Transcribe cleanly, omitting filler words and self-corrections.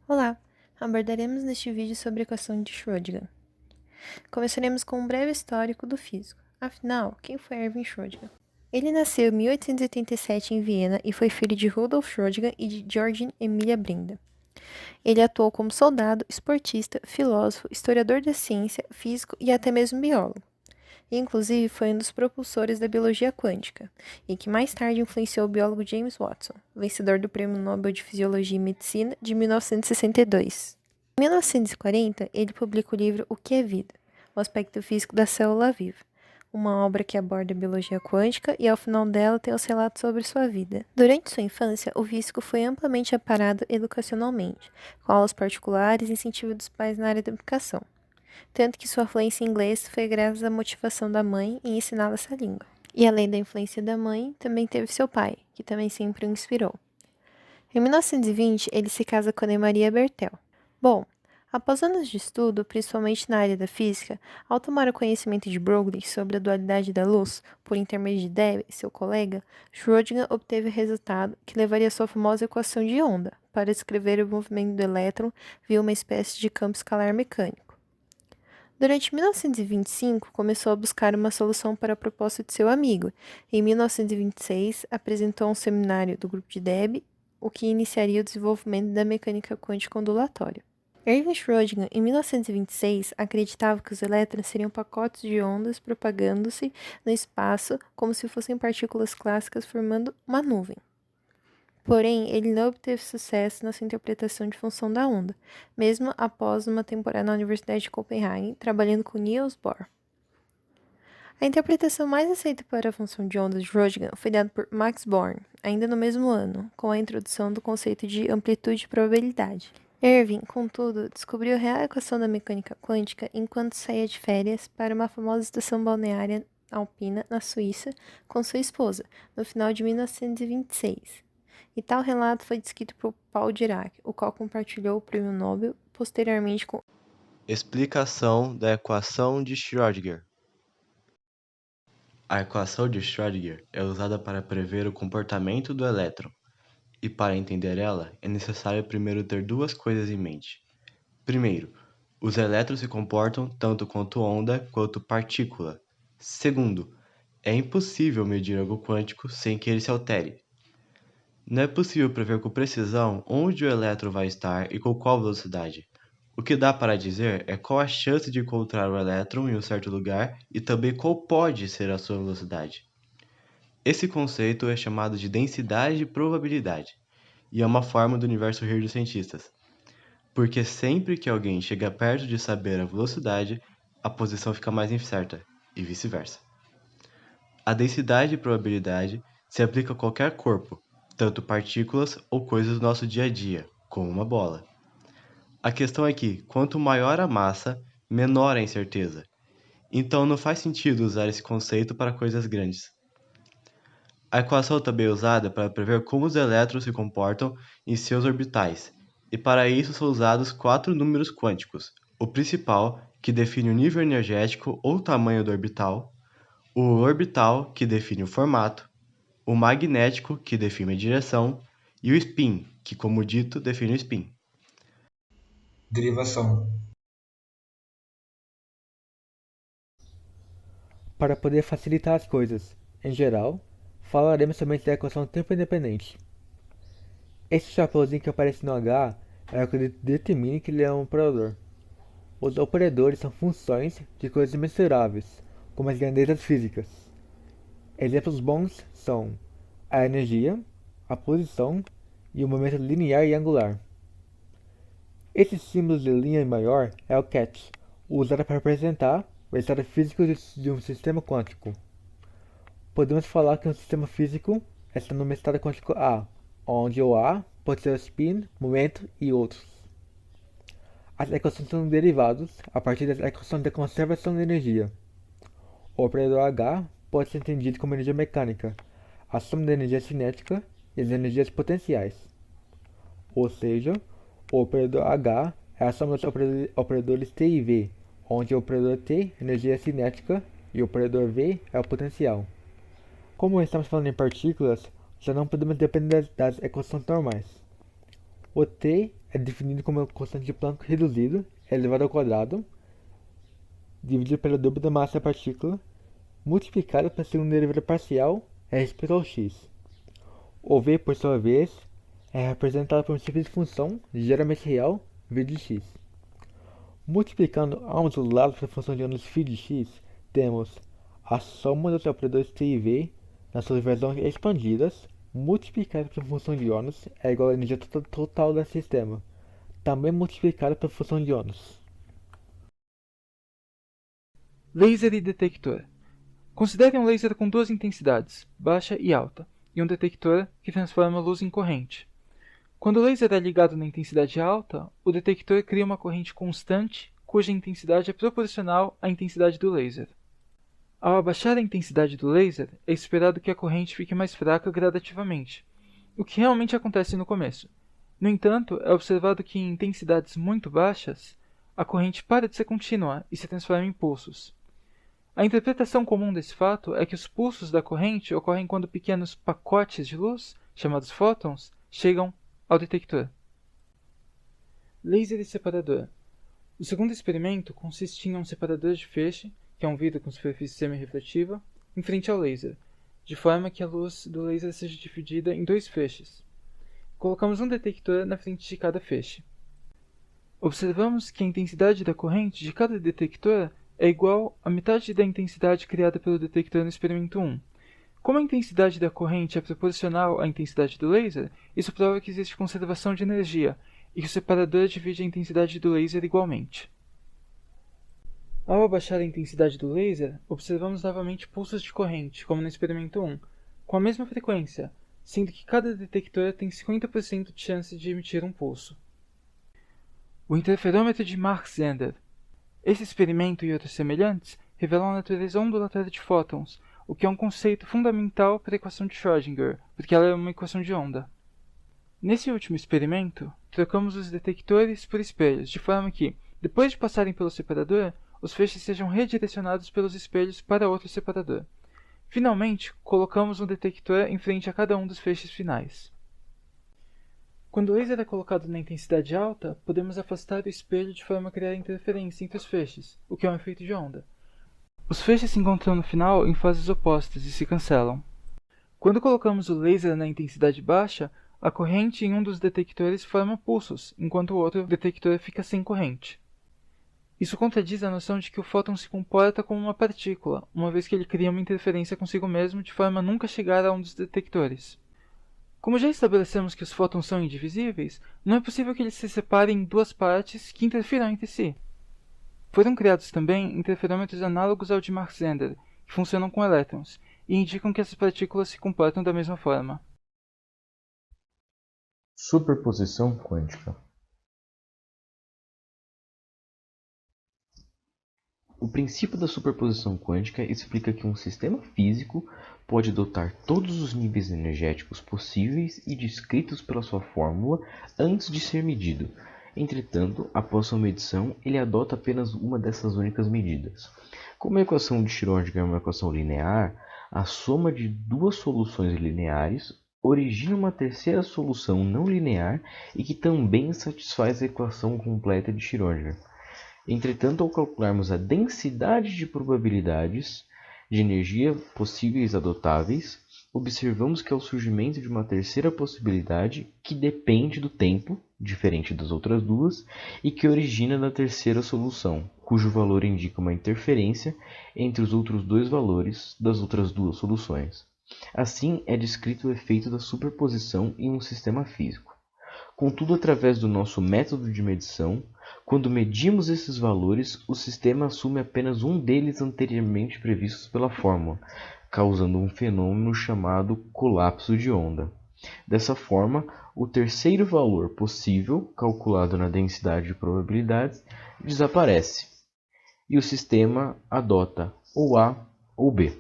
Olá! Abordaremos neste vídeo sobre a equação de Schrödinger. Começaremos com um breve histórico do físico. Afinal, quem foi Erwin Schrödinger? Ele nasceu em 1887 em Viena e foi filho de Rudolf Schrödinger e de Georgine Emilia Brinda. Ele atuou como soldado, esportista, filósofo, historiador da ciência, físico e até mesmo biólogo. E, inclusive, foi um dos propulsores da biologia quântica, e que mais tarde influenciou o biólogo James Watson, vencedor do Prêmio Nobel de Fisiologia e Medicina de 1962. Em 1940, ele publica o livro O que é Vida? O aspecto físico da célula viva, uma obra que aborda a biologia quântica e, ao final dela, tem os relatos sobre sua vida. Durante sua infância, o físico foi amplamente amparado educacionalmente, com aulas particulares e incentivo dos pais na área da educação, tanto que sua fluência em inglês foi graças à motivação da mãe em ensiná-la essa língua. E além da influência da mãe, também teve seu pai, que também sempre o inspirou. Em 1920, ele se casa com Anne Maria Bertel. Bom, após anos de estudo, principalmente na área da física, ao tomar o conhecimento de Broglie sobre a dualidade da luz, por intermédio de Debye, seu colega, Schrödinger obteve o resultado que levaria à sua famosa equação de onda, para descrever o movimento do elétron via uma espécie de campo escalar mecânico. Durante 1925, começou a buscar uma solução para a proposta de seu amigo. Em 1926, apresentou um seminário do grupo de Debye, o que iniciaria o desenvolvimento da mecânica quântica ondulatória. Erwin Schrödinger, em 1926, acreditava que os elétrons seriam pacotes de ondas propagando-se no espaço como se fossem partículas clássicas formando uma nuvem. Porém, ele não obteve sucesso na sua interpretação de função da onda, mesmo após uma temporada na Universidade de Copenhague, trabalhando com Niels Bohr. A interpretação mais aceita para a função de onda de Schrödinger foi dada por Max Born, ainda no mesmo ano, com a introdução do conceito de amplitude e probabilidade. Erwin, contudo, descobriu a real equação da mecânica quântica enquanto saía de férias para uma famosa estação balneária alpina na Suíça com sua esposa, no final de 1926. E tal relato foi descrito por Paul Dirac, o qual compartilhou o prêmio Nobel posteriormente com Explicação da equação de Schrödinger. A equação de Schrödinger é usada para prever o comportamento do elétron, e para entender ela é necessário primeiro ter duas coisas em mente. Primeiro, os elétrons se comportam tanto quanto onda quanto partícula. Segundo, é impossível medir algo quântico sem que ele se altere. Não é possível prever com precisão onde o elétron vai estar e com qual velocidade. O que dá para dizer é qual a chance de encontrar o elétron em um certo lugar e também qual pode ser a sua velocidade. Esse conceito é chamado de densidade de probabilidade, e é uma forma do universo rir dos cientistas, porque sempre que alguém chega perto de saber a velocidade, a posição fica mais incerta, e vice-versa. A densidade de probabilidade se aplica a qualquer corpo, tanto partículas ou coisas do nosso dia a dia, como uma bola. A questão é que, quanto maior a massa, menor a incerteza. Então não faz sentido usar esse conceito para coisas grandes. A equação também é usada para prever como os elétrons se comportam em seus orbitais, e para isso são usados 4 números quânticos: o principal, que define o nível energético ou tamanho do orbital, o orbital, que define o formato, o magnético, que define a direção, e o spin, que, como dito, define o spin. Derivação. Para poder facilitar as coisas, em geral, falaremos somente da equação tempo independente. Esse chapeuzinho que aparece no H é o que determina que ele é um operador. Os operadores são funções de coisas mensuráveis, como as grandezas físicas. Exemplos bons são a energia, a posição e o momento linear e angular. Esse símbolo de linha maior é o ket, usado para representar o estado físico de um sistema quântico. Podemos falar que um sistema físico está no estado quântico A, onde o A pode ser o spin, momento e outros. As equações são derivadas a partir da equação da conservação de energia. O operador H pode ser entendido como energia mecânica, a soma da energia cinética e das energias potenciais. Ou seja, o operador H é a soma dos operadores T e V, onde o operador T é energia cinética e o operador V é o potencial. Como estamos falando em partículas, já não podemos depender das equações normais. O T é definido como uma constante de Planck reduzido, elevado ao quadrado, dividido pelo dobro da massa da partícula, multiplicado pela segunda derivada parcial a respeito ao x. O V, por sua vez, é representado por uma simples função, geralmente real, v de x. Multiplicando ambos os lados pela função de ondas φ de x, temos a soma dos operadores t e v nas suas versões expandidas, multiplicada pela função de ônus, é igual à energia total do sistema, também multiplicada pela função de ônus. Laser e detector. Considere um laser com duas intensidades, baixa e alta, e um detector que transforma a luz em corrente. Quando o laser é ligado na intensidade alta, o detector cria uma corrente constante, cuja intensidade é proporcional à intensidade do laser. Ao abaixar a intensidade do laser, é esperado que a corrente fique mais fraca gradativamente, o que realmente acontece no começo. No entanto, é observado que em intensidades muito baixas, a corrente para de ser contínua e se transforma em pulsos. A interpretação comum desse fato é que os pulsos da corrente ocorrem quando pequenos pacotes de luz, chamados fótons, chegam ao detector. Laser e separador. O segundo experimento consiste em um separador de feixe, que é um vidro com superfície semi-refletiva, em frente ao laser, de forma que a luz do laser seja dividida em dois feixes. Colocamos um detector na frente de cada feixe. Observamos que a intensidade da corrente de cada detector é igual à metade da intensidade criada pelo detector no experimento 1. Como a intensidade da corrente é proporcional à intensidade do laser, isso prova que existe conservação de energia e que o separador divide a intensidade do laser igualmente. Ao abaixar a intensidade do laser, observamos novamente pulsos de corrente, como no experimento 1, com a mesma frequência, sendo que cada detector tem 50% de chance de emitir um pulso. O interferômetro de Mach-Zehnder. Esse experimento e outros semelhantes revelam a natureza ondulatória de fótons, o que é um conceito fundamental para a equação de Schrödinger, porque ela é uma equação de onda. Nesse último experimento, trocamos os detectores por espelhos, de forma que, depois de passarem pelo separador, os feixes sejam redirecionados pelos espelhos para outro separador. Finalmente, colocamos um detector em frente a cada um dos feixes finais. Quando o laser é colocado na intensidade alta, podemos afastar o espelho de forma a criar interferência entre os feixes, o que é um efeito de onda. Os feixes se encontram no final em fases opostas e se cancelam. Quando colocamos o laser na intensidade baixa, a corrente em um dos detectores forma pulsos, enquanto o outro detector fica sem corrente. Isso contradiz a noção de que o fóton se comporta como uma partícula, uma vez que ele cria uma interferência consigo mesmo de forma a nunca chegar a um dos detectores. Como já estabelecemos que os fótons são indivisíveis, não é possível que eles se separem em duas partes que interfiram entre si. Foram criados também interferômetros análogos ao de Mach-Zehnder, que funcionam com elétrons, e indicam que essas partículas se comportam da mesma forma. Superposição quântica. O princípio da superposição quântica explica que um sistema físico pode adotar todos os níveis energéticos possíveis e descritos pela sua fórmula antes de ser medido. Entretanto, após sua medição, ele adota apenas uma dessas únicas medidas. Como a equação de Schrödinger é uma equação linear, a soma de duas soluções lineares origina uma terceira solução não linear e que também satisfaz a equação completa de Schrödinger. Entretanto, ao calcularmos a densidade de probabilidades de energia possíveis adotáveis, observamos que há o surgimento de uma terceira possibilidade que depende do tempo, diferente das outras duas, e que origina da terceira solução, cujo valor indica uma interferência entre os outros dois valores das outras duas soluções. Assim, é descrito o efeito da superposição em um sistema físico. Contudo, através do nosso método de medição, quando medimos esses valores, o sistema assume apenas um deles anteriormente previstos pela fórmula, causando um fenômeno chamado colapso de onda. Dessa forma, o terceiro valor possível, calculado na densidade de probabilidades, desaparece, e o sistema adota ou A ou B.